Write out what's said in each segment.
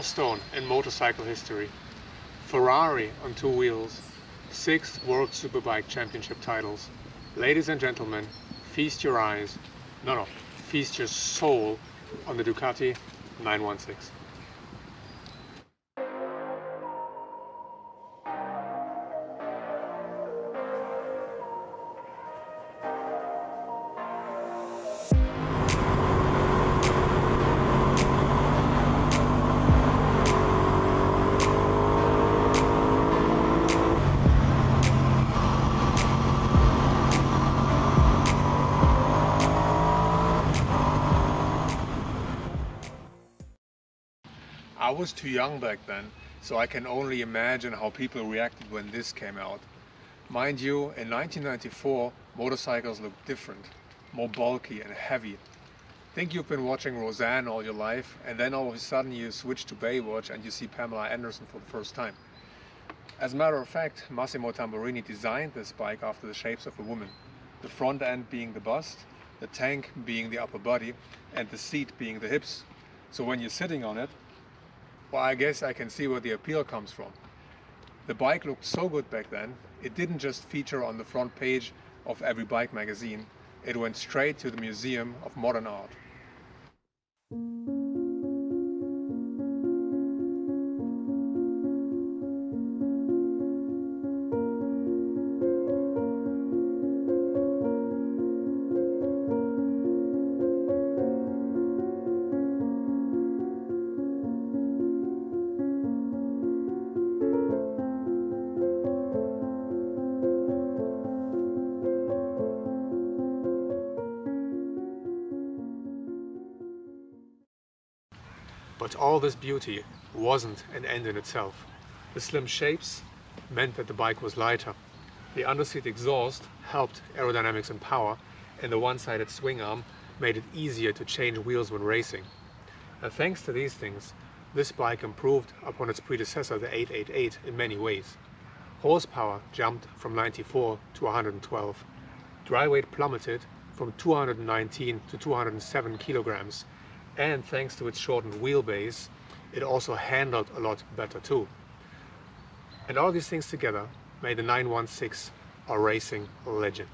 milestone in motorcycle history. Ferrari on 2 wheels, 6 World Superbike Championship titles. Ladies and gentlemen, feast your eyes, feast your soul on the Ducati 916. I was too young back then, so I can only imagine how people reacted when this came out. Mind you, in 1994, motorcycles looked different, more bulky and heavy. Think you've been watching Roseanne all your life, and then all of a sudden you switch to Baywatch and you see Pamela Anderson for the first time. As a matter of fact, Massimo Tamburini designed this bike after the shapes of a woman. The front end being the bust, the tank being the upper body, and the seat being the hips. So when you're sitting on it, well, I guess I can see where the appeal comes from. The bike looked so good back then, it didn't just feature on the front page of every bike magazine, it went straight to the Museum of Modern Art. But all this beauty wasn't an end in itself. The slim shapes meant that the bike was lighter. The underseat exhaust helped aerodynamics and power, and the one-sided swing arm made it easier to change wheels when racing. Thanks to these things, this bike improved upon its predecessor, the 888, in many ways. Horsepower jumped from 94 to 112. Dry weight plummeted from 219 to 207 kilograms. And thanks to its shortened wheelbase, it also handled a lot better too. And all these things together made the 916 a racing legend.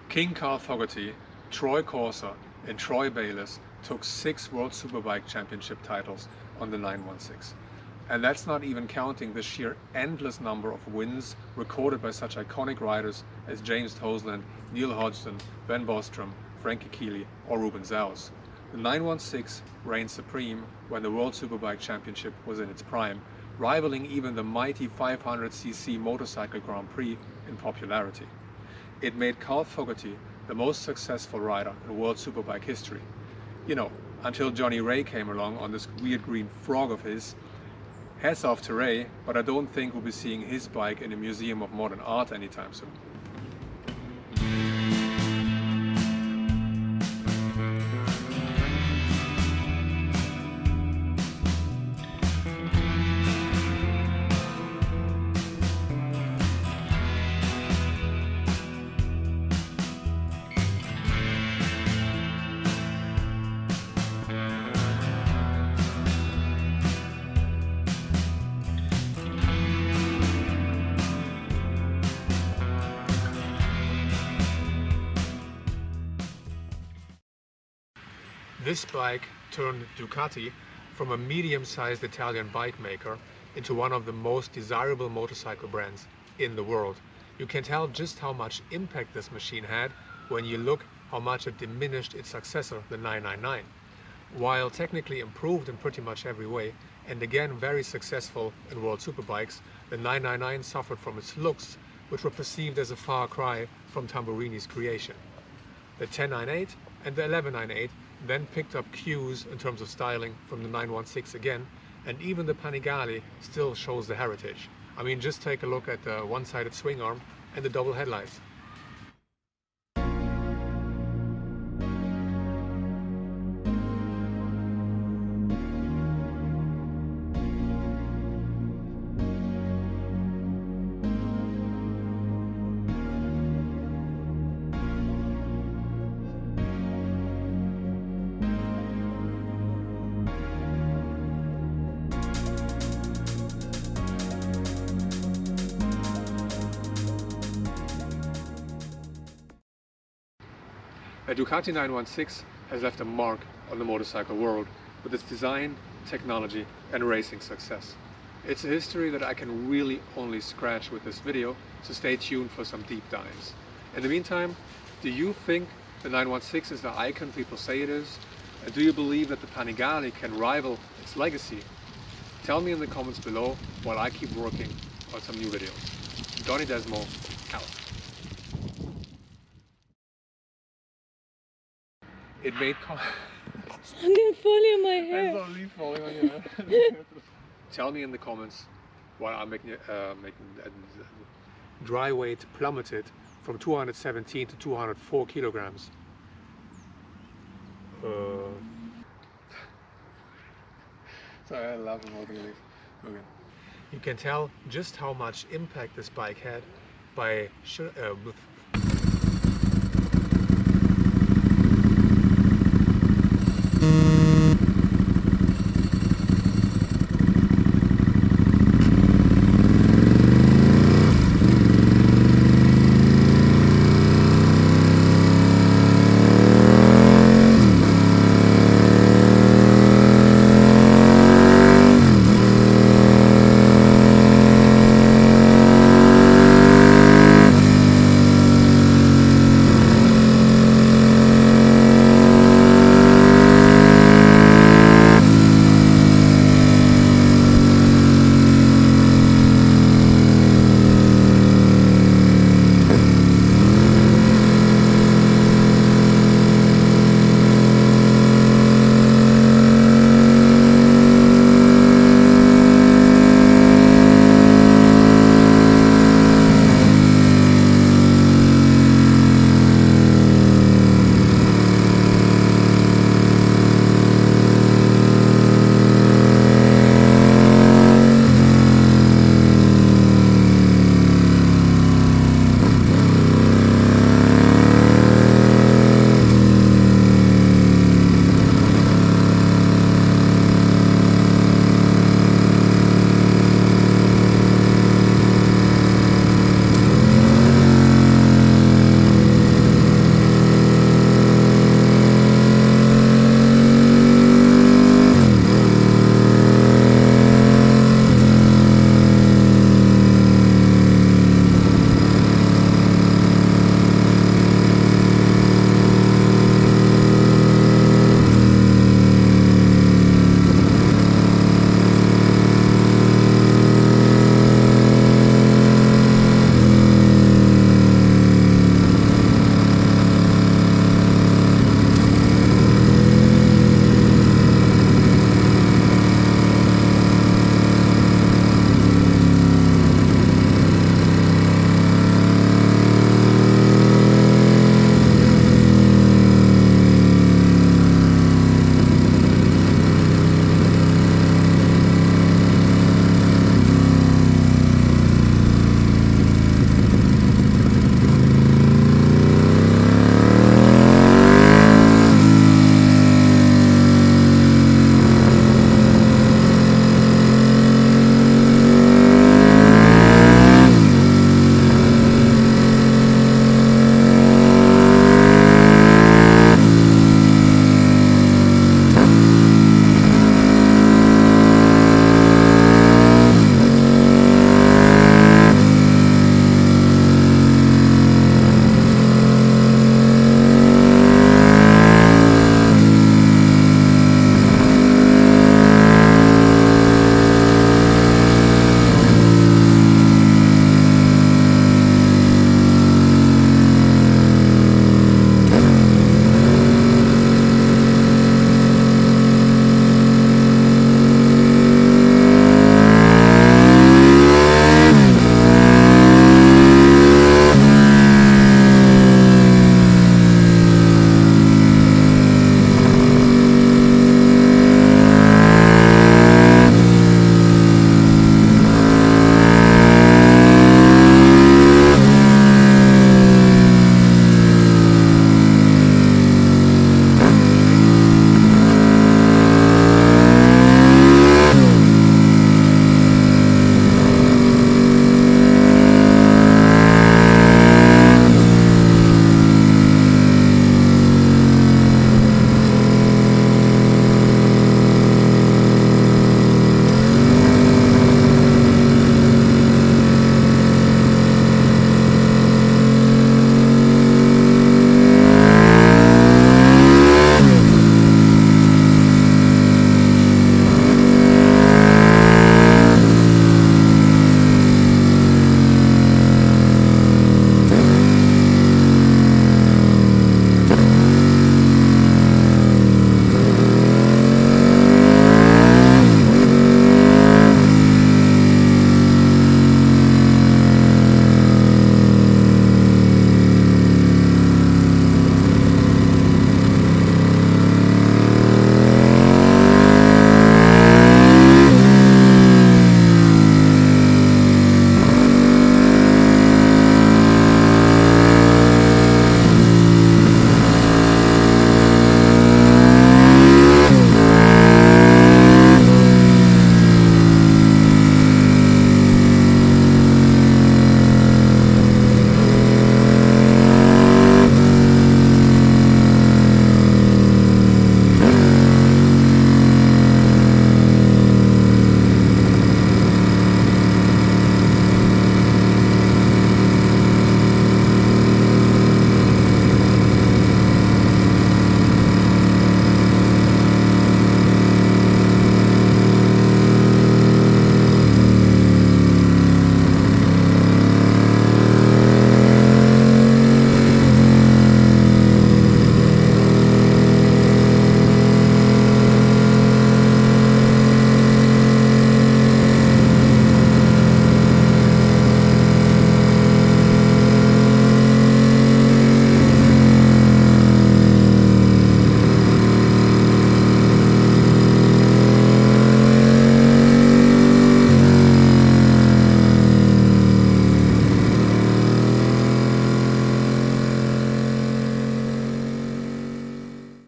King Carl Fogarty, Troy Corser and Troy Bayliss took 6 World Superbike Championship titles on the 916. And that's not even counting the sheer endless number of wins recorded by such iconic riders as James Toseland, Neil Hodgson, Ben Bostrom, Frankie Keeley or Ruben Zaus. The 916 reigned supreme when the World Superbike Championship was in its prime, rivaling even the mighty 500cc Motorcycle Grand Prix in popularity. It made Carl Fogarty the most successful rider in World Superbike history. You know, until Johnny Ray came along on this weird green frog of his. Hats off to Ray, but I don't think we'll be seeing his bike in a Museum of Modern Art anytime soon. This bike turned Ducati from a medium-sized Italian bike maker into one of the most desirable motorcycle brands in the world. You can tell just how much impact this machine had when you look how much it diminished its successor, the 999. While technically improved in pretty much every way, and again very successful in World Superbikes, the 999 suffered from its looks which were perceived as a far cry from Tamburini's creation. The 1098 and the 1198 then picked up cues in terms of styling from the 916 again, and even the Panigale still shows the heritage. I mean, just take a look at the one-sided swing arm and the double headlights. The Ducati 916 has left a mark on the motorcycle world with its design, technology and racing success. It's a history that I can really only scratch with this video, so stay tuned for some deep dives. In the meantime, do you think the 916 is the icon people say it is? And do you believe that the Panigale can rival its legacy? Tell me in the comments below while I keep working on some new videos. Donnie Desmo, out. It made Something falling on my hair. There's no leaf falling on your head. Tell me in the comments why I'm making dry weight plummeted from 217 to 204 kilograms. Sorry, I laugh about the leaf. Okay. You can tell just how much impact this bike had by